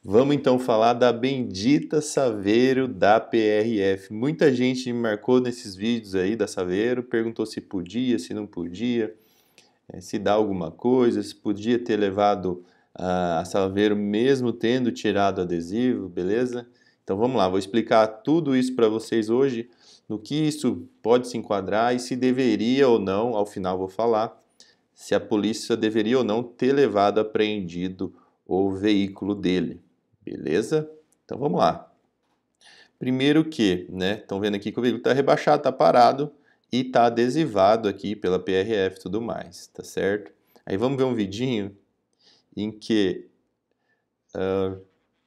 Vamos então falar da bendita Saveiro da PRF. Muita gente me marcou nesses vídeos aí da Saveiro, perguntou se podia, se não podia, se dá alguma coisa, se podia ter levado a Saveiro mesmo tendo tirado o adesivo, beleza? Então vamos lá, vou explicar tudo isso para vocês hoje, no que isso pode se enquadrar e se deveria ou não, ao final vou falar, se a polícia deveria ou não ter levado apreendido o veículo dele. Beleza? Então vamos lá. Primeiro que, né? Estão vendo aqui que o veículo está rebaixado, está parado e está adesivado aqui pela PRF e tudo mais, tá certo? Aí vamos ver um vidinho em que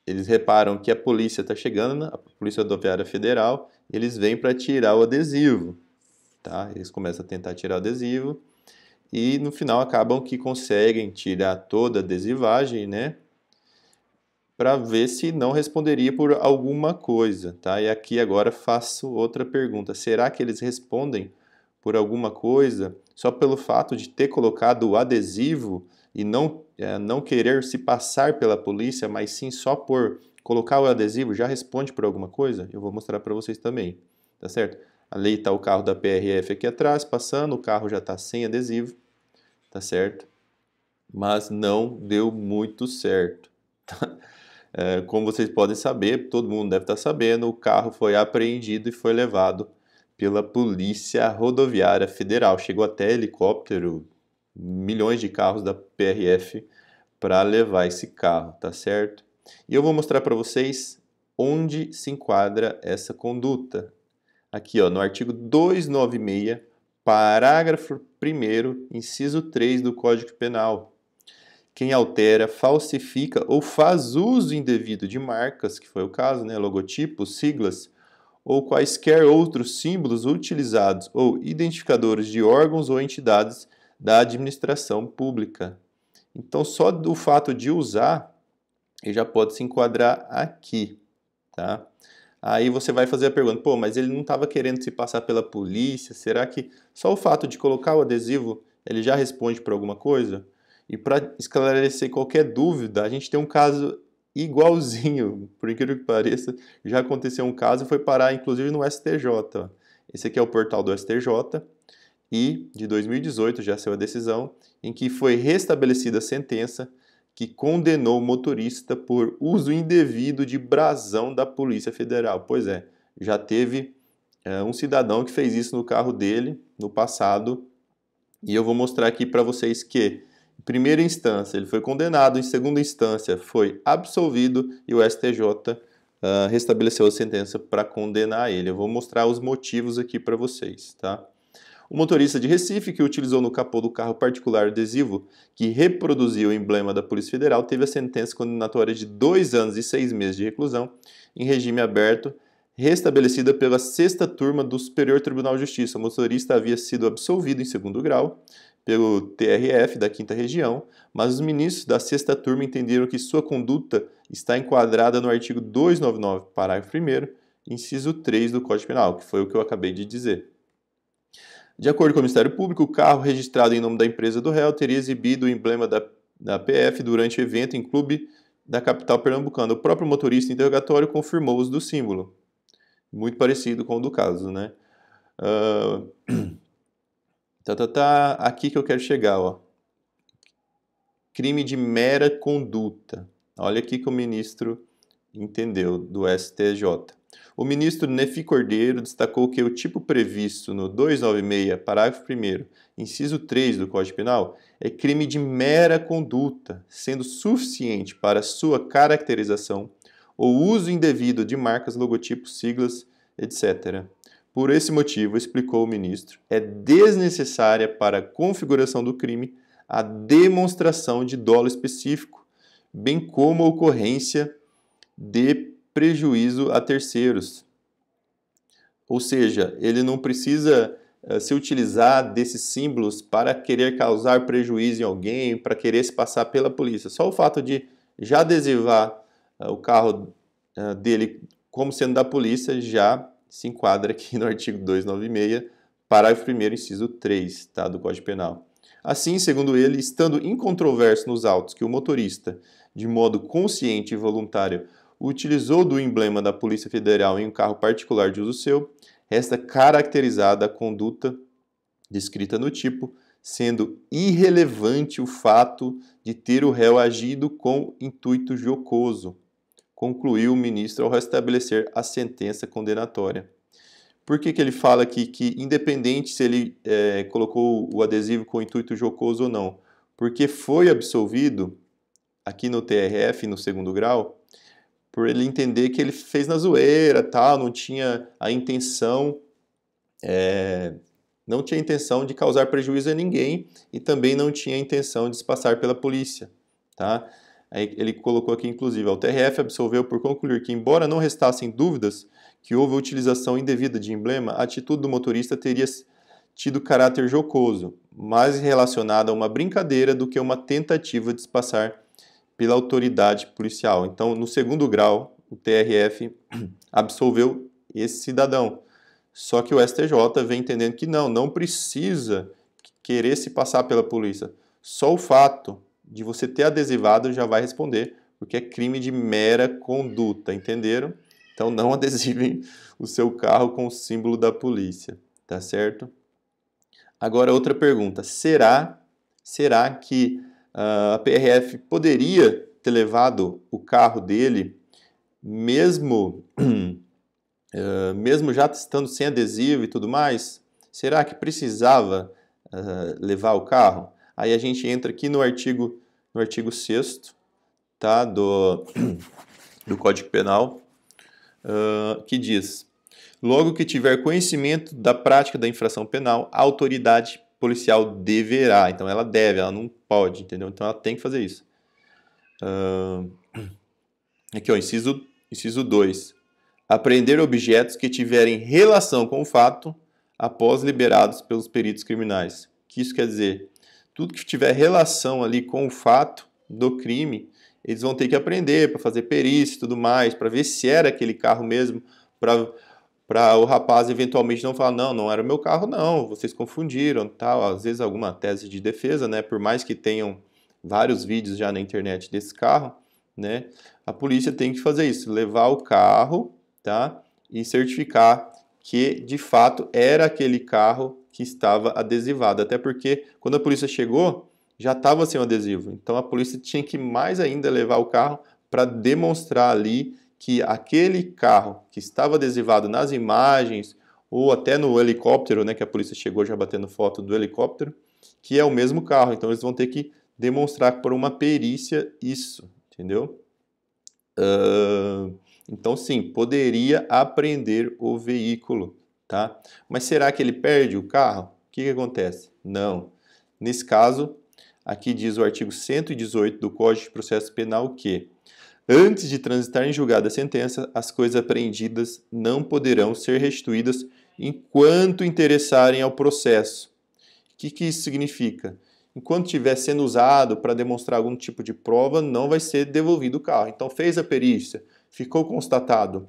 eles reparam que a polícia está chegando, a Polícia Rodoviária Federal, eles vêm para tirar o adesivo, tá? Eles começam a tentar tirar o adesivo e no final acabam que conseguem tirar toda a adesivagem, né? Para ver se não responderia por alguma coisa, tá? E aqui agora faço outra pergunta. Será que eles respondem por alguma coisa só pelo fato de ter colocado o adesivo e não querer se passar pela polícia, mas sim só por colocar o adesivo já responde por alguma coisa? Eu vou mostrar para vocês também, tá certo? Ali está o carro da PRF aqui atrás, passando, o carro já está sem adesivo, tá certo? Mas não deu muito certo. Como vocês podem saber, todo mundo deve estar sabendo, o carro foi apreendido e foi levado pela Polícia Rodoviária Federal. Chegou até helicóptero, milhões de carros da PRF para levar esse carro, tá certo? E eu vou mostrar para vocês onde se enquadra essa conduta. Aqui, ó, no artigo 296, parágrafo 1º, inciso 3 do Código Penal. Quem altera, falsifica ou faz uso indevido de marcas, que foi o caso, né, logotipos, siglas, ou quaisquer outros símbolos utilizados ou identificadores de órgãos ou entidades da administração pública. Então, só do fato de usar, ele já pode se enquadrar aqui, tá? Aí você vai fazer a pergunta, pô, mas ele não estava querendo se passar pela polícia, será que só o fato de colocar o adesivo, ele já responde por alguma coisa? E para esclarecer qualquer dúvida, a gente tem um caso igualzinho, por incrível que pareça, já aconteceu um caso e foi parar inclusive no STJ. Esse aqui é o portal do STJ e de 2018 já saiu a decisão em que foi restabelecida a sentença que condenou o motorista por uso indevido de brasão da Polícia Federal. Pois é, já teve um cidadão que fez isso no carro dele no passado e eu vou mostrar aqui para vocês que em primeira instância ele foi condenado, em segunda instância foi absolvido e o STJ restabeleceu a sentença para condenar ele. Eu vou mostrar os motivos aqui para vocês, tá? O motorista de Recife, que utilizou no capô do carro particular adesivo que reproduzia o emblema da Polícia Federal, teve a sentença condenatória de 2 anos e 6 meses de reclusão em regime aberto, restabelecida pela sexta turma do Superior Tribunal de Justiça. O motorista havia sido absolvido em segundo grau pelo TRF da Quinta Região, mas os ministros da sexta turma entenderam que sua conduta está enquadrada no artigo 299, parágrafo 1º, inciso 3 do Código Penal, que foi o que eu acabei de dizer. De acordo com o Ministério Público, o carro registrado em nome da empresa do réu teria exibido o emblema da PF durante o evento em clube da capital pernambucana. O próprio motorista em interrogatório confirmou o uso do símbolo, muito parecido com o do caso, né? Aqui que eu quero chegar, ó. Crime de mera conduta. Olha aqui que o ministro entendeu do STJ. O ministro Nefi Cordeiro destacou que o tipo previsto no 296, parágrafo 1º, inciso 3 do Código Penal, é crime de mera conduta, sendo suficiente para sua caracterização ou uso indevido de marcas, logotipos, siglas, etc. Por esse motivo, explicou o ministro, é desnecessária para a configuração do crime a demonstração de dolo específico, bem como a ocorrência de prejuízo a terceiros. Ou seja, ele não precisa se utilizar desses símbolos para querer causar prejuízo em alguém, para querer se passar pela polícia. Só o fato de já adesivar o carro dele como sendo da polícia já se enquadra aqui no artigo 296, parágrafo 1º, inciso 3, tá, do Código Penal. Assim, segundo ele, estando incontroverso nos autos que o motorista, de modo consciente e voluntário, utilizou do emblema da Polícia Federal em um carro particular de uso seu, resta caracterizada a conduta descrita no tipo, sendo irrelevante o fato de ter o réu agido com intuito jocoso, concluiu o ministro ao restabelecer a sentença condenatória. Por que ele fala aqui que, independente se ele colocou o adesivo com intuito jocoso ou não, porque foi absolvido aqui no TRF, no segundo grau, por ele entender que ele fez na zoeira, tal, não tinha a intenção, de causar prejuízo a ninguém e também não tinha a intenção de se passar pela polícia, tá? Aí ele colocou aqui, inclusive, o TRF absolveu por concluir que, embora não restassem dúvidas que houve utilização indevida de emblema, a atitude do motorista teria tido caráter jocoso, mais relacionada a uma brincadeira do que uma tentativa de se passar pela autoridade policial. Então, no segundo grau, o TRF absolveu esse cidadão. Só que o STJ vem entendendo que não precisa querer se passar pela polícia. Só o fato de você ter adesivado já vai responder, porque é crime de mera conduta, entenderam? Então não adesivem o seu carro com o símbolo da polícia, tá certo? Agora outra pergunta, será que a PRF poderia ter levado o carro dele, mesmo já estando sem adesivo e tudo mais? Será que precisava levar o carro? Aí a gente entra aqui no artigo 6º, tá, do Código Penal, que diz: logo que tiver conhecimento da prática da infração penal, a autoridade policial deverá. Então ela deve, ela não pode, entendeu? Então ela tem que fazer isso. Aqui, ó, inciso 2. Apreender objetos que tiverem relação com o fato após liberados pelos peritos criminais. O que isso quer dizer? Tudo que tiver relação ali com o fato do crime, eles vão ter que aprender para fazer perícia e tudo mais, para ver se era aquele carro mesmo, para o rapaz eventualmente não falar, não era o meu carro não, vocês confundiram, tal. Às vezes alguma tese de defesa, né, por mais que tenham vários vídeos já na internet desse carro, né, a polícia tem que fazer isso, levar o carro, tá, e certificar que de fato era aquele carro que estava adesivado, até porque quando a polícia chegou, já estava sem o adesivo. Então a polícia tinha que mais ainda levar o carro para demonstrar ali que aquele carro que estava adesivado nas imagens ou até no helicóptero, né, que a polícia chegou já batendo foto do helicóptero, que é o mesmo carro. Então eles vão ter que demonstrar por uma perícia isso, entendeu? Então sim, poderia apreender o veículo, tá? Mas será que ele perde o carro? O que acontece? Não. Nesse caso, aqui diz o artigo 118 do Código de Processo Penal que, antes de transitar em julgada a sentença, as coisas apreendidas não poderão ser restituídas enquanto interessarem ao processo. O que isso significa? Enquanto estiver sendo usado para demonstrar algum tipo de prova, não vai ser devolvido o carro. Então fez a perícia, ficou constatado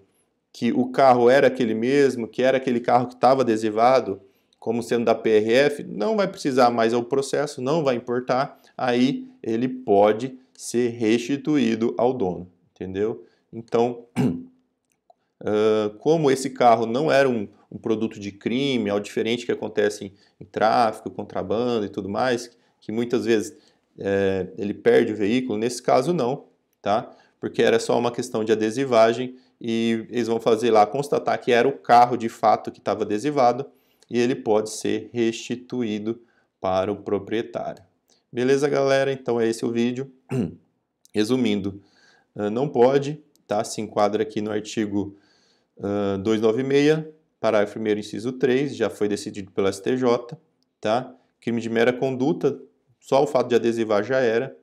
que o carro era aquele mesmo, que era aquele carro que estava adesivado, como sendo da PRF, não vai precisar mais ao processo, não vai importar, aí ele pode ser restituído ao dono, entendeu? Então, como esse carro não era um produto de crime, ao diferente que acontece em tráfico, contrabando e tudo mais, que muitas vezes ele perde o veículo, nesse caso não, tá? Porque era só uma questão de adesivagem e eles vão fazer lá, constatar que era o carro de fato que estava adesivado e ele pode ser restituído para o proprietário. Beleza, galera? Então é esse o vídeo. Resumindo, não pode, tá? Se enquadra aqui no artigo 296, parágrafo 1º, inciso 3, já foi decidido pelo STJ, tá? Crime de mera conduta, só o fato de adesivar já era,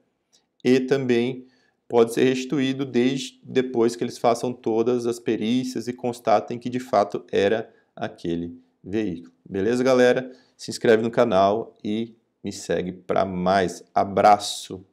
e também pode ser restituído desde depois que eles façam todas as perícias e constatem que de fato era aquele veículo. Beleza, galera? Se inscreve no canal e me segue para mais. Abraço!